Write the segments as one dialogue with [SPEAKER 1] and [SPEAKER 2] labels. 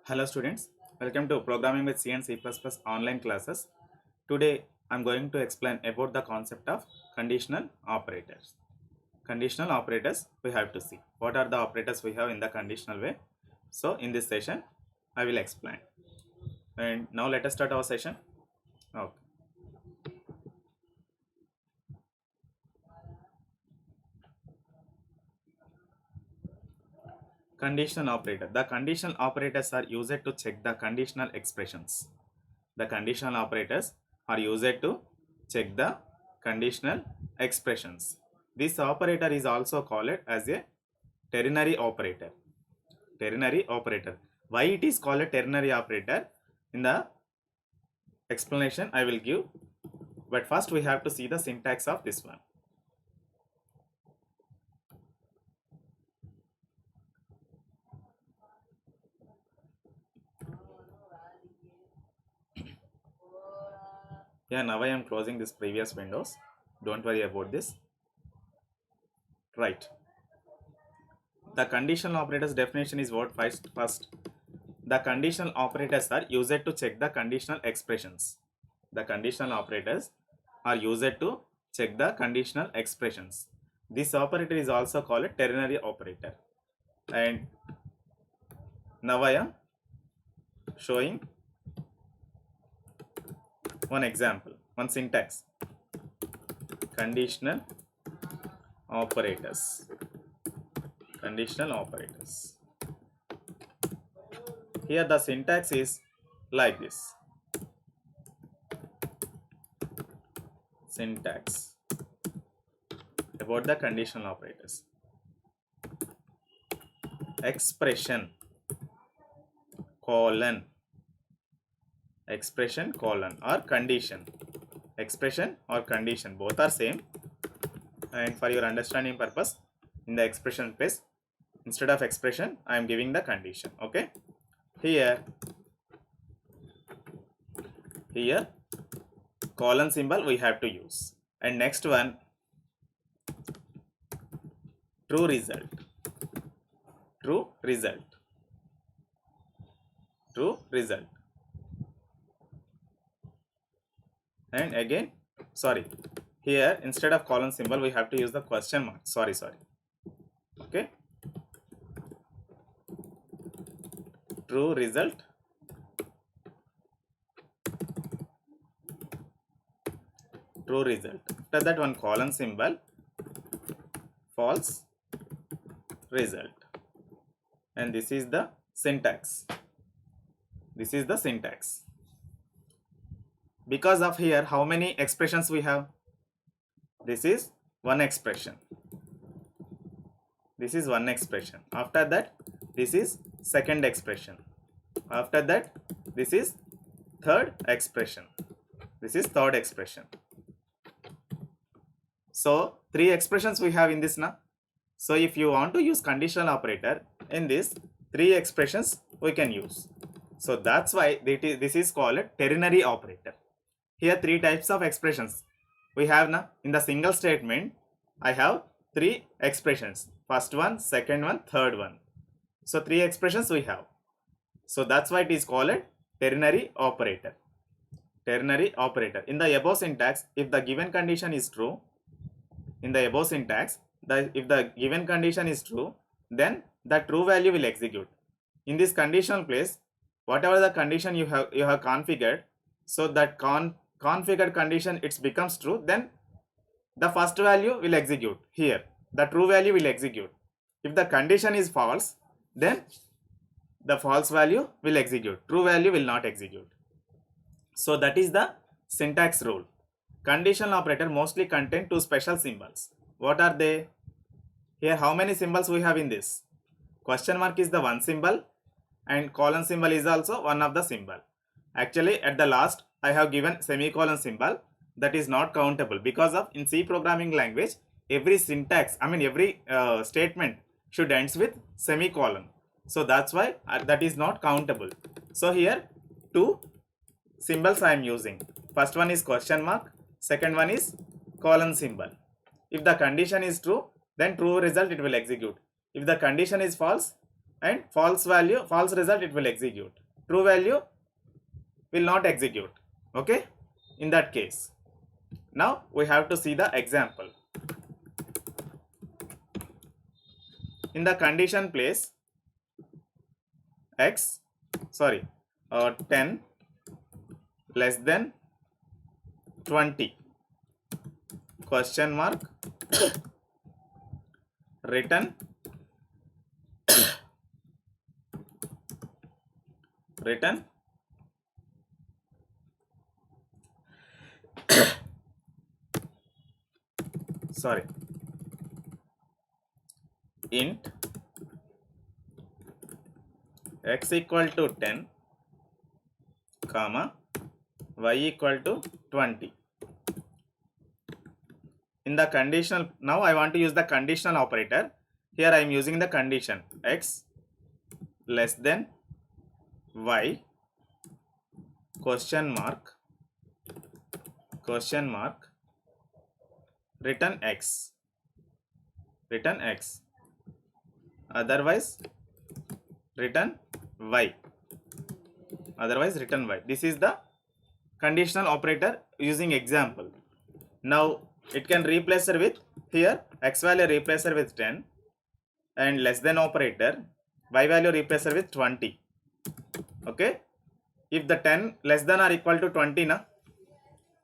[SPEAKER 1] Hello students, welcome to Programming with C and C++ online classes. Today I am going to explain about the concept of conditional operators. Conditional operators we have to see. What are the operators we have in the conditional way? So in this session I will explain. And now let us start our session. Okay. Conditional operator. The conditional operators are used to check the conditional expressions. The conditional operators are used to check the conditional expressions. This operator is also called as a ternary operator. Ternary operator. Why it is called a ternary operator? In the explanation I will give. But first we have to see the syntax of this one. Yeah, now I am closing this previous windows. Don't worry about this. Right. The conditional operators definition is what first. The conditional operators are used to check the conditional expressions. The conditional operators are used to check the conditional expressions. This operator is also called a ternary operator. And now I am showing one example, one syntax. Conditional operators. Conditional operators. Here the syntax is like this. Syntax about the conditional operators. Expression colon, expression colon, or condition. Expression or condition, both are same. And for your understanding purpose, in the expression place, instead of expression I am giving the condition. Okay, here colon symbol we have to use. And next one, true result. True result. True result. And again, sorry, here instead of colon symbol we have to use the question mark. Sorry. Okay, true result. True result. After that, one colon symbol, false result. And this is the syntax. This is the syntax. Because of here, how many expressions we have? This is one expression. This is one expression. After that, this is second expression. After that, this is third expression. This is third expression. So three expressions we have in this now. So if you want to use conditional operator in this, three expressions we can use. So that's why this is called a ternary operator. Here three types of expressions we have now. In the single statement I have three expressions. First one, second one, third one. So three expressions we have. So that's why it is called a ternary operator. Ternary operator. In the above syntax, if the given condition is true, in the above syntax, if the given condition is true, then the true value will execute. In this conditional place, whatever the condition you have configured, so that configured condition it becomes true, then the first value will execute. Here the true value will execute. If the condition is false, then the false value will execute. True value will not execute. So that is the syntax rule. Conditional operator mostly contain two special symbols. What are they? Here how many symbols we have in this? Question mark is the one symbol and colon symbol is also one of the symbol. Actually at the last I have given semicolon symbol, that is not countable because of in C programming language every syntax, every statement should ends with semicolon. So that's why that is not countable. So here two symbols I am using. First one is question mark, second one is colon symbol. If the condition is true, then true result it will execute. If the condition is false, and false result it will execute. True value will not execute. Okay, in that case. Now we have to see the example. In the condition place x, 10 less than 20, question mark, return int x equal to 10 comma y equal to 20. In the conditional, now I want to use the conditional operator. Here I am using the condition x less than y, question mark, return x, otherwise return y, This is the conditional operator using example. Now it can replace her with, here x value replace her with 10 and less than operator, y value replace her with 20. Okay, if the 10 less than or equal to 20 na,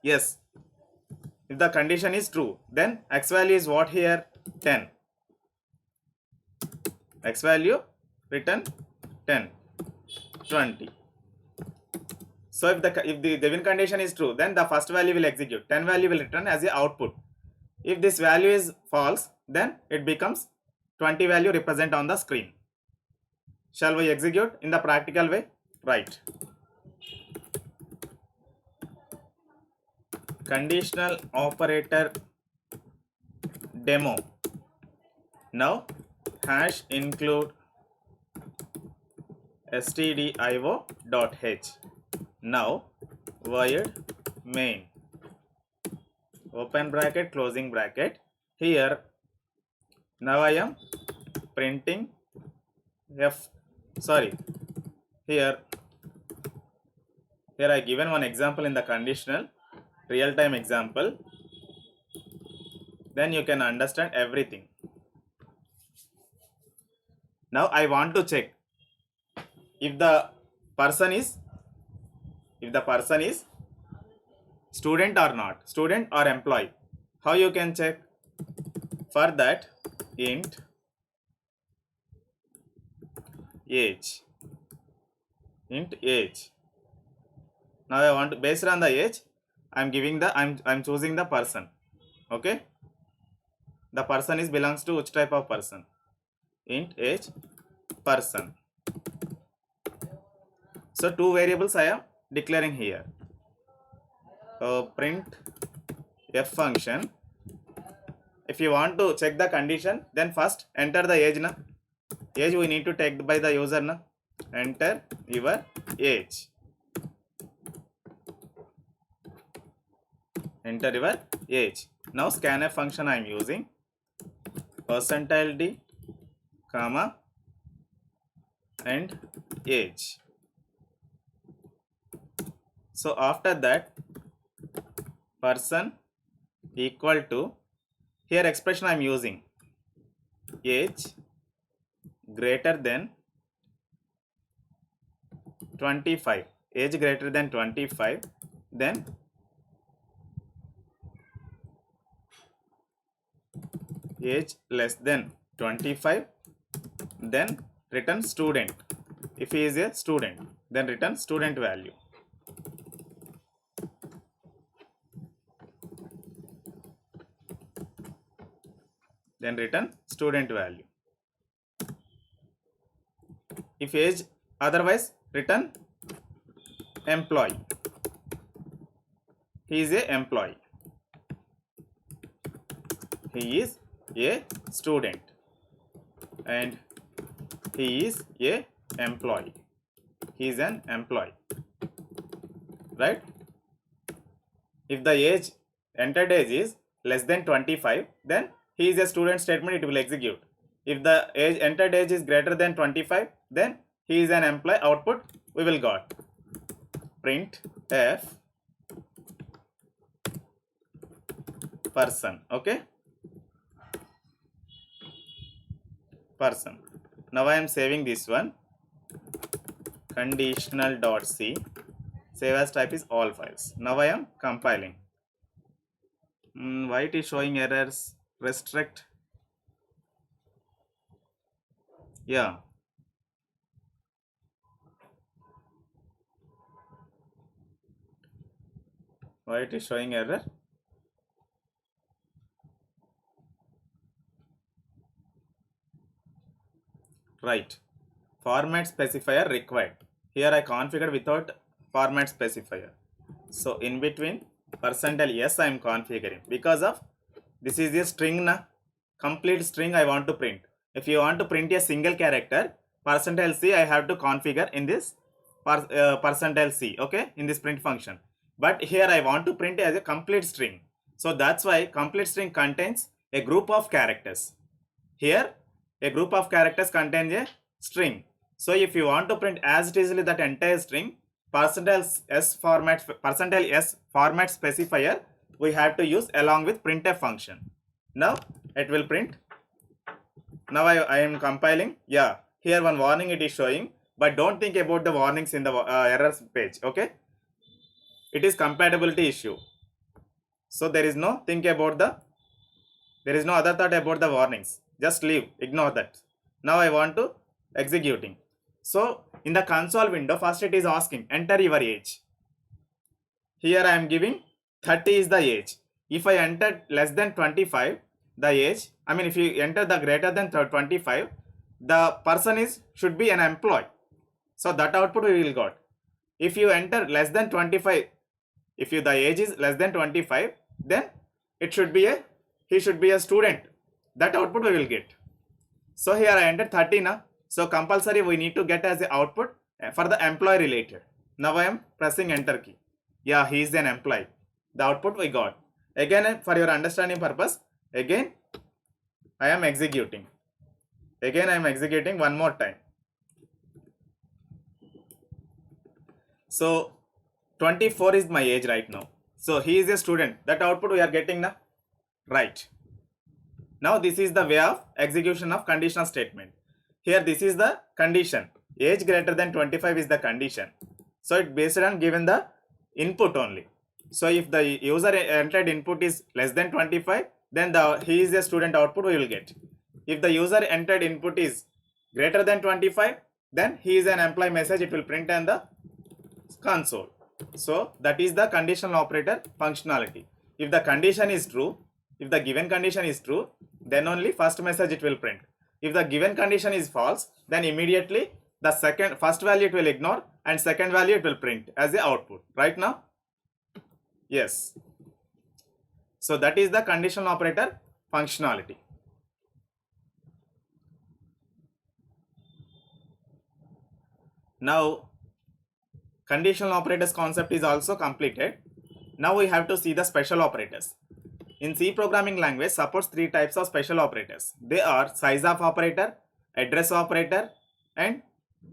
[SPEAKER 1] yes, if the condition is true, then x value is what here, 10, x value return 10, 20. So if the given condition is true, then the first value will execute, 10 value will return as the output. If this value is false, then it becomes 20 value represent on the screen. Shall we execute in the practical way? Right. Conditional operator demo. Now hash include stdio.h. Now void main, open bracket, closing bracket. Here now I am printing here I given one example in the conditional, real-time example, then you can understand everything. Now I want to check if the person is student or not, student or employee. How you can check? For that, int age. Now I want to, based on the age, I'm choosing the person. Okay, the person is belongs to which type of person? Int age person. So two variables I am declaring here. Print f function. If you want to check the condition, then first enter the age na. Age we need to take by the user na. Enter your age. Enter your age. Now scanf function I am using. %d, comma, and age. So after that, person equal to, here expression I am using, age greater than 25, age greater than 25, then age less than 25, then return student. If he is a student, then return student value. Then return student value. If age otherwise, return employee. He is a employee. He is a student and he is a employee. He is an employee, right? If the age, entered age is less than 25, then he is a student statement, it will execute. If the entered age is greater than 25, then he is an employee. Output we will got print f person. Okay, person. Now I am saving this one, conditional.c. Save as type is all files. Now I am compiling. Why it is showing errors? Restrict. Yeah. Why it is showing error? Right. Format specifier required. Here I configured without format specifier. So in between %s I am configuring because of this is a string na, complete string I want to print. If you want to print a single character, %c I have to configure in this %c, okay, in this print function. But here I want to print as a complete string. So that's why complete string contains a group of characters. Here a group of characters contains a string. So if you want to print as it is that entire string, %s format specifier we have to use along with printf function. Now it will print. Now I am compiling. Yeah, here one warning it is showing, but don't think about the warnings in the errors page. Okay, it is compatibility issue. So there is no other thought about the warnings. Just leave, ignore that. Now I want to executing. So in the console window, first it is asking enter your age. Here I am giving 30 is the age. If I enter less than 25, the age, I mean if you enter the greater than 25, the person should be an employee. So that output we will got. If you enter less than 25, if the age is less than 25, then he should be a student. That output we will get. So here I entered 30 now. So compulsory we need to get as the output for the employee related. Now I am pressing enter key. Yeah, he is an employee. The output we got. Again, for your understanding purpose, again I am executing. Again I am executing one more time. So 24 is my age right now. So he is a student. That output we are getting now. Right. Now this is the way of execution of conditional statement. Here this is the condition. Age greater than 25 is the condition. So it based on given the input only. So if the user entered input is less than 25, then he is a student output we will get. If the user entered input is greater than 25, then he is an employee message it will print on the console. So that is the conditional operator functionality. If the condition is true, if the given condition is true, then only first message it will print. If the given condition is false, then immediately the first value it will ignore and second value it will print as the output. Right now? Yes. So that is the conditional operator functionality. Now conditional operators concept is also completed. Now we have to see the special operators. In C programming language supports three types of special operators. They are size of operator, address operator and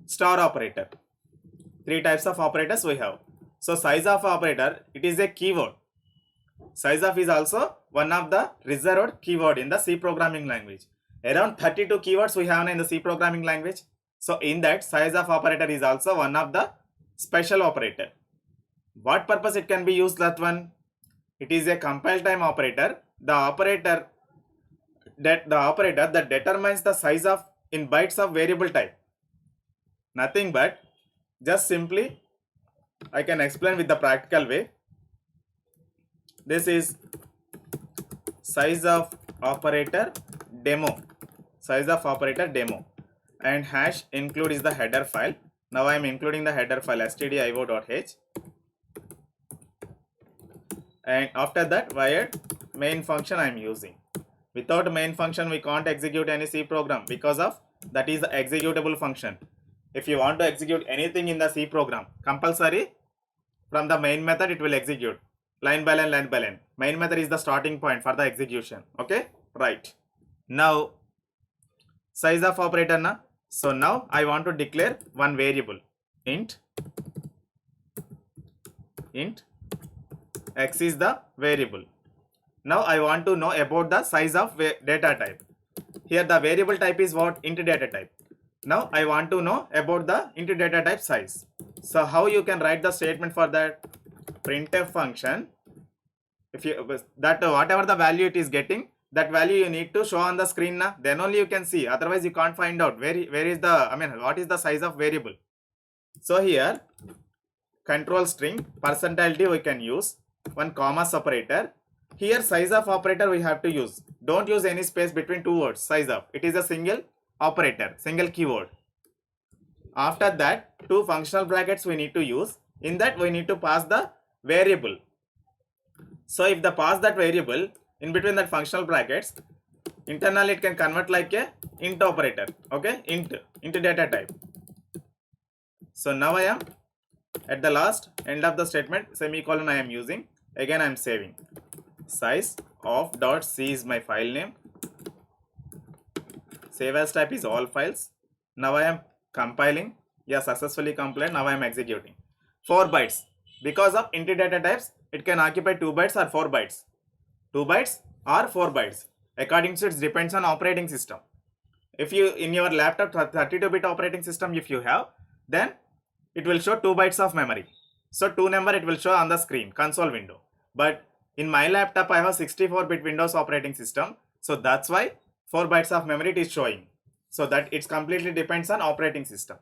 [SPEAKER 1] star operator. Three types of operators we have. So size of operator, it is a keyword. Size of is also one of the reserved keyword in the C programming language. Around 32 keywords we have in the C programming language. So in that size of operator is also one of the special operator. What purpose it can be used that one? It is a compile time operator. The operator that determines the size of in bytes of variable type. Nothing but just simply I can explain with the practical way. This is size of operator demo. Size of operator demo. And hash include is the header file. Now I am including the header file stdio.h. And after that wired main function I am using. Without main function we can't execute any C program because of that is the executable function. If you want to execute anything in the C program, compulsory from the main method it will execute. Line by line. Main method is the starting point for the execution. Okay, right. Now size of operator na. So now I want to declare one variable int x is the variable. Now I want to know about the size of data type. Here the variable type is what? Int data type. Now I want to know about the int data type size. So how you can write the statement for that? Printf function. If you whatever the value it is getting, that value you need to show on the screen na, then only you can see. Otherwise you can't find out where is the what is the size of variable. So here control string %d we can use, one comma separator. Here size of operator we have to use. Don't use any space between two words. Size of, it is a single operator, single keyword. After that, two functional brackets we need to use. In that we need to pass the variable. So if the pass that variable in between that functional brackets, internally it can convert like a int operator. Okay, int data type. So now I am at the last end of the statement, semicolon I am using. Again I am saving. Size of dot c is my file name. Save as type is all files. Now I am compiling. Yeah, successfully compiled. Now I am executing. 4 bytes. Because of int data types, it can occupy 2 bytes or 4 bytes. 2 bytes or 4 bytes. According to it depends on operating system. If you in your laptop 32-bit operating system if you have, then it will show 2 bytes of memory. So 2 number it will show on the screen, console window. But in my laptop I have 64-bit Windows operating system. So that's why 4 bytes of memory it is showing. So that it's completely depends on operating system.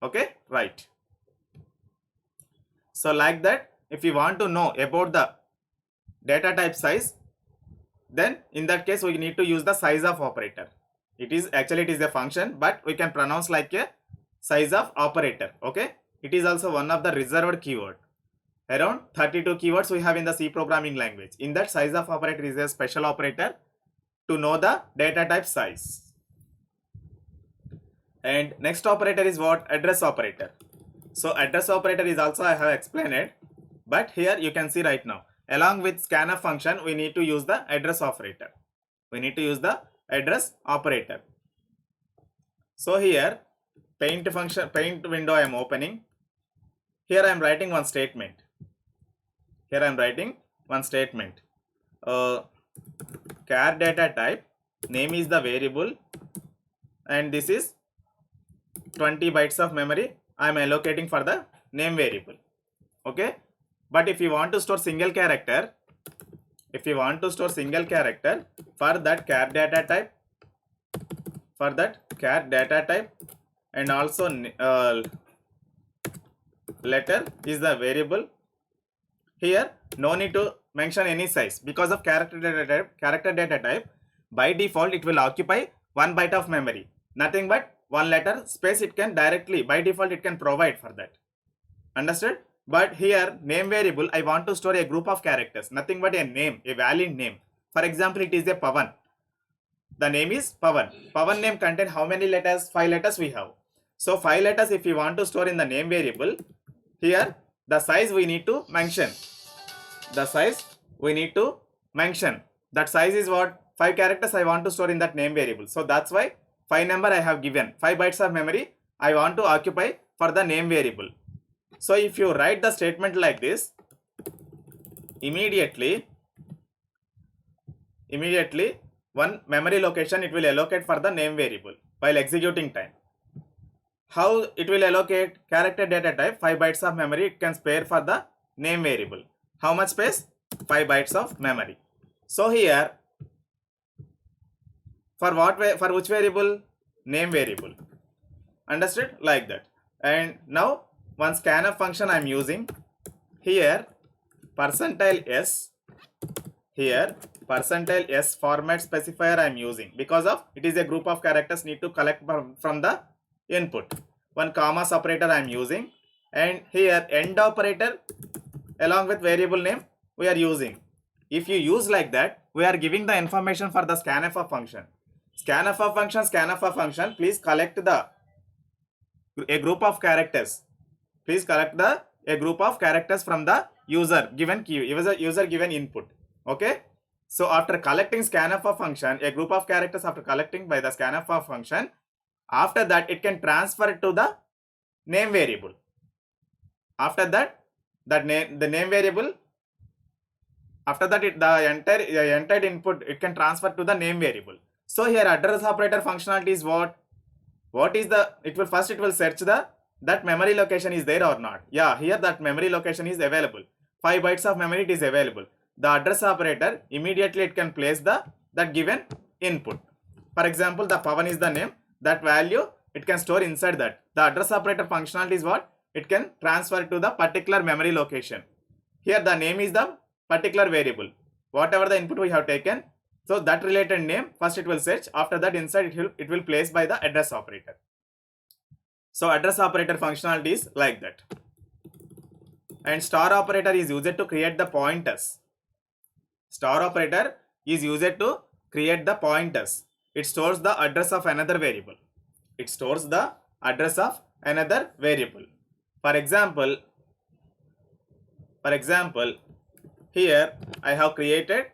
[SPEAKER 1] Okay, right. So like that, if you want to know about the data type size, then in that case we need to use the size of operator. It is a function, but we can pronounce like a size of operator. Okay, it is also one of the reserved keyword. Around 32 keywords we have in the C programming language. In that, size of operator is a special operator to know the data type size. And next operator is what? Address operator. So address operator is also I have explained it, but here you can see right now, along with scanf function we need to use the address operator. We need to use the address operator. So here paint window I am opening. Here I am writing one statement. Char data type, name is the variable, and this is 20 bytes of memory I am allocating for the name variable. Okay, but if you want to store single character, for that char data type, and also letter is the variable. Here no need to mention any size because of character data type. By default it will occupy 1 byte of memory, nothing but one letter space it can directly, by default it can provide for that. Understood? But here name variable I want to store a group of characters, nothing but a name, a valid name. For example, it is a Pawan. The name is Pawan. Pawan name contain how many letters? 5 letters we have. So 5 letters if you want to store in the name variable, here the size we need to mention. That size is what? 5 characters I want to store in that name variable. So that's why 5 number I have given. 5 bytes of memory I want to occupy for the name variable. So if you write the statement like this, immediately one memory location it will allocate for the name variable while executing time. How it will allocate? Character data type, 5 bytes of memory it can spare for the name variable. How much space? 5 bytes of memory. So here for which variable? Name variable. Understood? Like that. And now one scanf function I am using. Here %s, format specifier I am using because of it is a group of characters need to collect from the input. One comma separator I am using, and here end operator along with variable name we are using. If you use like that, we are giving the information for the scanf function. Scanf function, please collect a group of characters. A group of characters from the user given input. Okay. So after collecting scanf of function, a group of characters after collecting by the scanf of function, after that it can transfer it to the name variable. After that, the name variable, after that the entered input it can transfer to the name variable. So here address operator functionality is what? What is the, it will search the that memory location is there or not. Yeah, here that memory location is available. 5 bytes of memory it is available. The address operator immediately it can place that given input. For example, the Pavan is the name, that value it can store inside that. The address operator functionality is what? It can transfer to the particular memory location. Here the name is the particular variable. Whatever the input we have taken, so that related name first it will search. After that inside it will place by the address operator. So address operator functionality is like that. And star operator is used to create the pointers. Star operator is used to create the pointers. It stores the address of another variable. It stores the address of another variable. For example, here I have created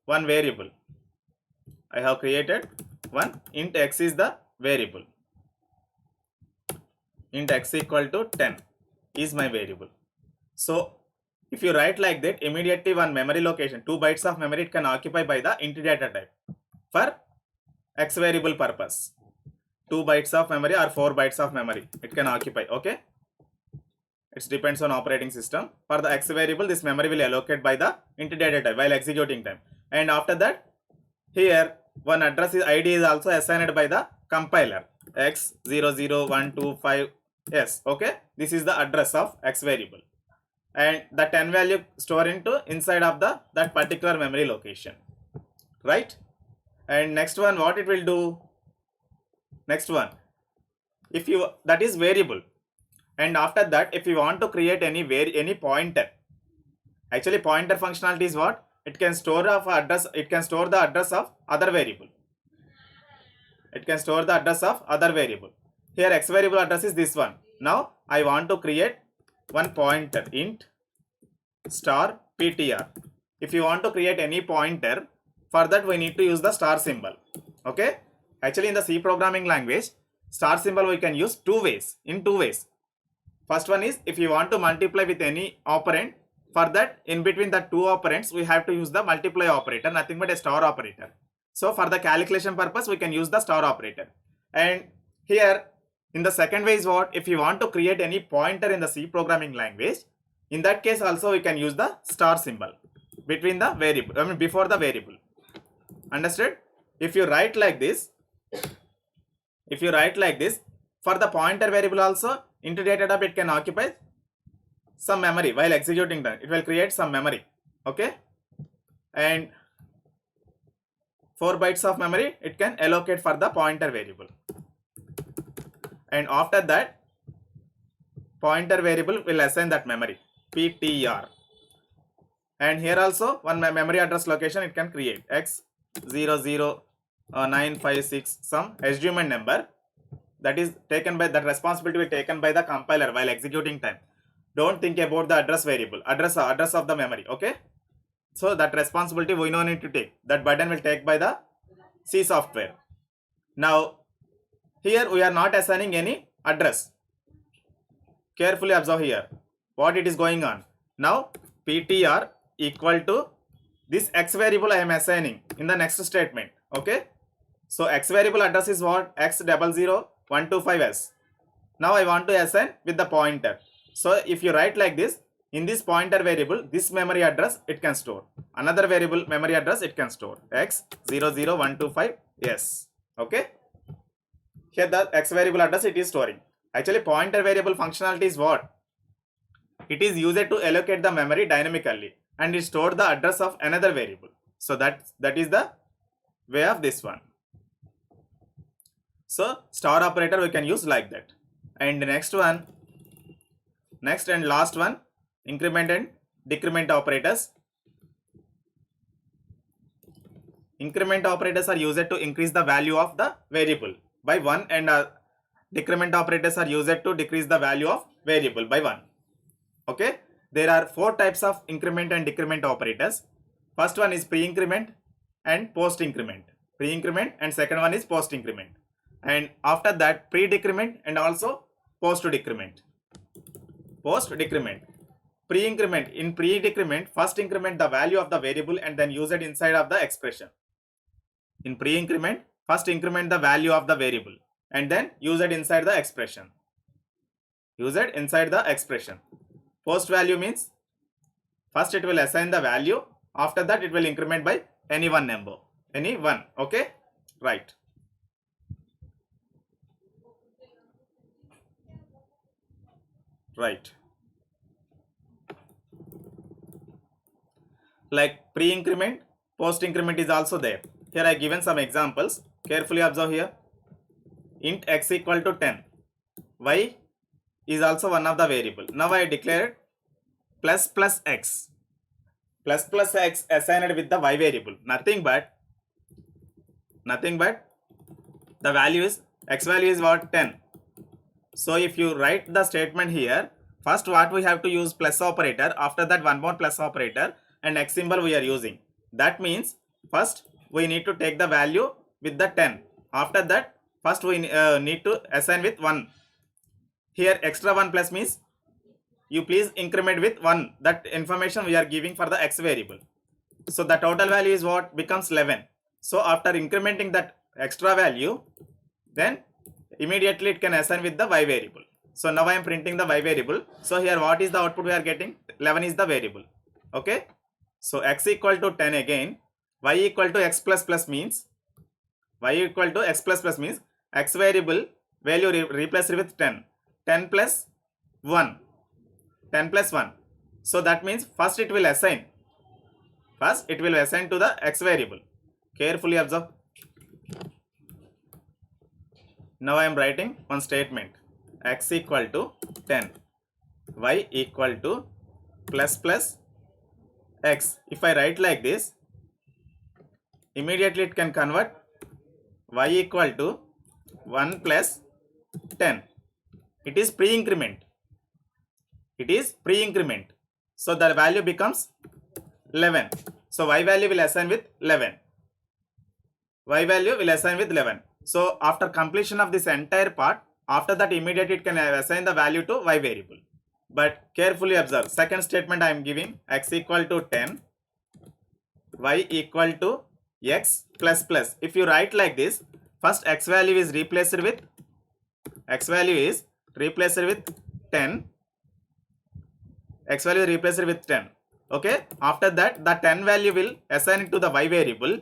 [SPEAKER 1] one variable. I have created one int x is the variable. Int x equal to 10 is my variable. So if you write like that, immediately one memory location, 2 bytes of memory it can occupy by the int data type for x variable purpose. 2 bytes of memory or 4 bytes of memory it can occupy. Okay, it depends on operating system. For the x variable, this memory will allocate by the int data type while executing time. And after that, here one address ID is also assigned by the compiler, x00125. Yes, okay, this is the address of x variable, and the 10 value store into inside of that particular memory location, right? And next one, what it will do? Next one, if you, that is variable, and after that if you want to create any pointer, actually pointer functionality is what? It can store of address, it can store the address of other variable. It can store the address of other variable. Here x variable address is this one. Now I want to create one pointer, int star ptr. If you want to create any pointer, for that we need to use the star symbol. Okay, actually in the C programming language, star symbol we can use in two ways. First one is, if you want to multiply with any operand, for that in between the two operands we have to use the multiply operator, nothing but a star operator. So for the calculation purpose we can use the star operator. And here in the second way is what? If you want to create any pointer in the C programming language, in that case also we can use the star symbol between the variable, before the variable. Understood? If you write like this, for the pointer variable also, int data type it can occupy some memory while executing that. It will create some memory. Okay, and 4 bytes of memory it can allocate for the pointer variable. And after that, pointer variable will assign that memory, ptr. And here also one memory address location it can create, x00956, some HUMN number, that is taken by, that responsibility will be taken by the compiler while executing time. Don't think about the address variable, address of the memory. Okay, so that responsibility we don't need to take, that burden will take by the C software. Now here we are not assigning any address. Carefully observe here what it is going on. Now ptr equal to this x variable I am assigning in the next statement. Okay, so x variable address is what? x00125s. Now I want to assign with the pointer. So if you write like this, in this pointer variable, this memory address it can store, another variable memory address it can store, x00125s. Okay, here the x variable address it is storing. Actually pointer variable functionality is what? It is used to allocate the memory dynamically, and it store the address of another variable. So that is the way of this one. So star operator we can use like that. And next and last one, increment and decrement operators. Increment operators are used to increase the value of the variable by 1, and decrement operators are used to decrease the value of variable by 1. Okay, there are 4 types of increment and decrement operators. First one is pre-increment and post-increment. Pre-increment and second one is post-increment. And after that pre-decrement and also post-decrement. Post-decrement. Pre-increment. In pre-decrement, first increment the value of the variable and then use it inside of the expression. In pre-increment, first increment the value of the variable and then use it inside the expression. Use it inside the expression. Post value means first it will assign the value, after that it will increment by any one number. Any one. Okay? Right. Right. Like pre-increment, post-increment is also there. Here I given some examples. Carefully observe here. Int x equal to 10. Y is also one of the variable. Now I declared plus plus x. Plus plus x assigned with the y variable. Nothing but the value is, x value is what? 10. So if you write the statement here, first what we have to use plus operator, after that one more plus operator and x symbol we are using. That means first we need to take the value with the 10. After that first we need to assign with 1. Here extra 1 plus means you please increment with 1. That information we are giving for the x variable. So the total value is what? Becomes 11. So after incrementing that extra value, then immediately it can assign with the y variable. So now I am printing the y variable. So here what is the output we are getting? 11 is the variable. Okay. So x equal to 10 again. Y equal to x plus plus means x variable value replaced with 10. 10 plus 1. 10 plus 1. So that means first it will assign. First it will assign to the x variable. Carefully observe. Now I am writing one statement. X equal to 10. Y equal to plus plus x. If I write like this, immediately it can convert y equal to 1 plus 10. It is pre-increment. So the value becomes 11. So y value will assign with 11. So after completion of this entire part, after that immediately it can assign the value to y variable. But carefully observe. Second statement I am giving, x equal to 10, y equal to x plus plus. If you write like this, first x value is replaced with 10. X value is replaced with 10. Okay. After that, the 10 value will assign it to the y variable.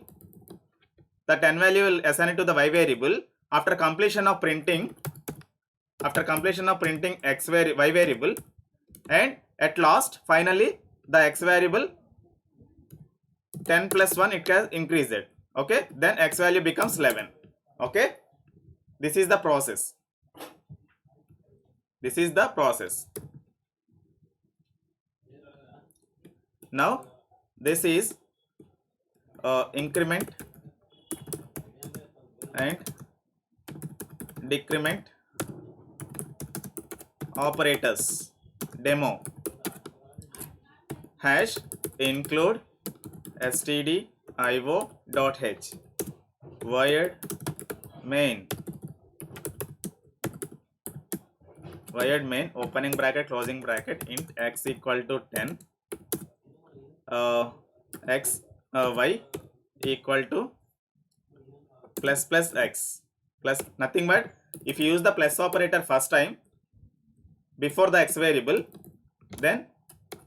[SPEAKER 1] After completion of printing y variable, and at last finally the x variable 10 plus 1 it has increased it. Okay. Then x value becomes 11. Okay. This is the process. Now this is increment and decrement operators demo. Hash include stdio.h void main opening bracket closing bracket int x equal to 10, y equal to plus plus x plus nothing but if you use the plus operator first time before the x variable, then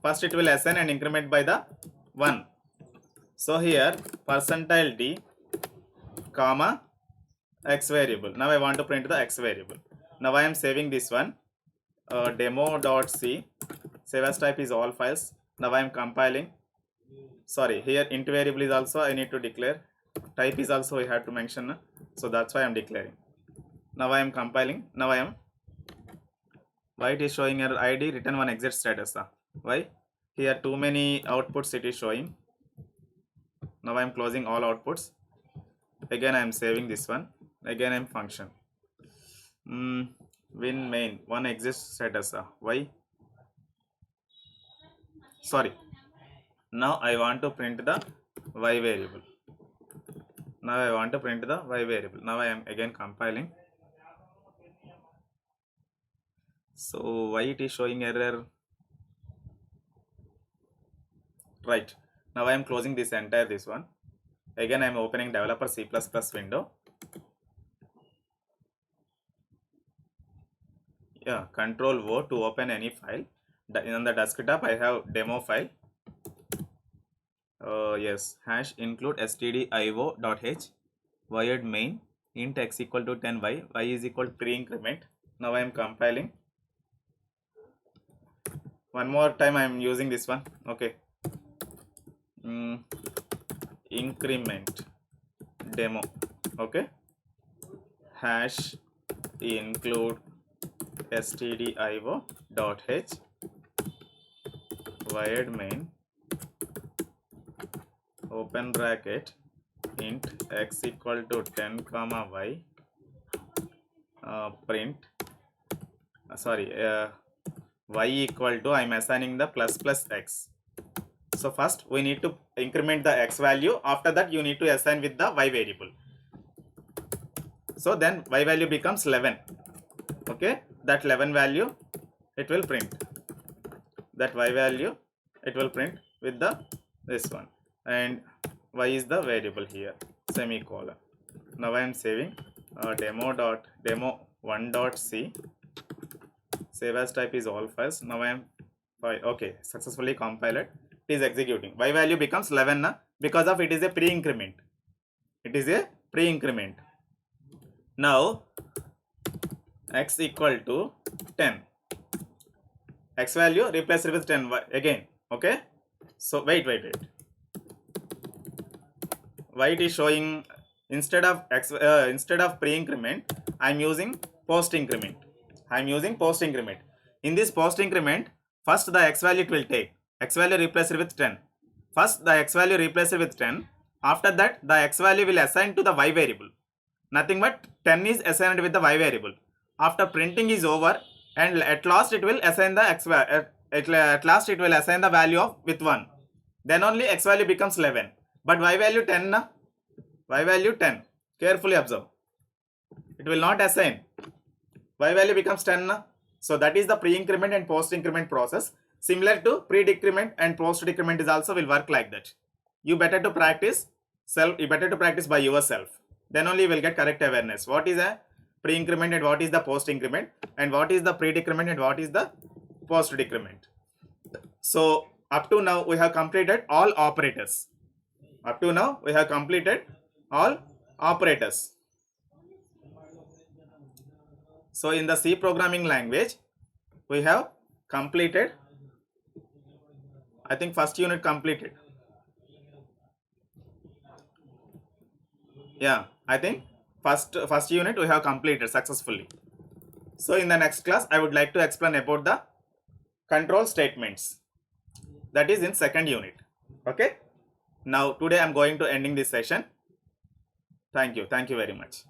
[SPEAKER 1] first it will assign and increment by the 1. So here %d comma x variable. Now I want to print the x variable. Now I am saving this one, demo.c, save as type is all files. Now I am compiling. Sorry, here int variable is also I need to declare. Type is also we have to mention. So that's why I am declaring. Now I am compiling. Now I am, why it is showing error id return one exit status. Why? Here too many outputs it is showing. Now I am closing all outputs. Again I am saving this one. Again I am function. Win main one exit status. Why? Sorry. Now I want to print the y variable. Now I want to print the y variable. Now I am again compiling. So why it is showing error? Right. Now I am closing this entire this one. Again I am opening developer C++ window. Yeah, Control O to open any file. On the desktop I have demo file. Yes, hash include stdio.h void main int x equal to 10y, y is equal to pre-increment. Now I am compiling. One more time I am using this one. Okay. Increment demo. Okay. Hash include stdio.h void main open bracket int x equal to 10 comma y print y equal to, I am assigning the plus x. So first we need to increment the x value, after that you need to assign with the y variable. So then y value becomes 11. Okay, that 11 value it will print, that y value it will print with the this one, and y is the variable here, semicolon. Now I am saving demo.demo1.c. save as type is all files. Now I am okay, successfully compiled. It is executing. Y value becomes 11 na, because of it is a pre-increment. It is a pre-increment. Now x equal to 10. X value replaced with 10 again. Okay. So wait. Why it is showing instead of pre-increment, I am using post-increment. In this post-increment, first the x value it will take. X value replaced with 10. First the x value replaced with 10. After that the x value will assign to the y variable. Nothing but 10 is assigned with the y variable. After printing is over, and at last it will assign the x value. At last it will assign the value of with 1. Then only x value becomes 11. But y value 10 na? Y value 10. Carefully observe. It will not assign. Y value becomes 10 na? So that is the pre-increment and post-increment process. Similar to pre-decrement and post-decrement is also will work like that. You better to practice by yourself. Then only you will get correct awareness. What is a pre-increment and what is the post-increment, and what is the pre-decrement and what is the post-decrement. So up to now we have completed all operators. So in the C programming language we have completed, I think first unit completed. Yeah, I think first unit we have completed successfully. So in the next class I would like to explain about the control statements, that is in second unit. Okay, now today I am going to ending this session. Thank you very much.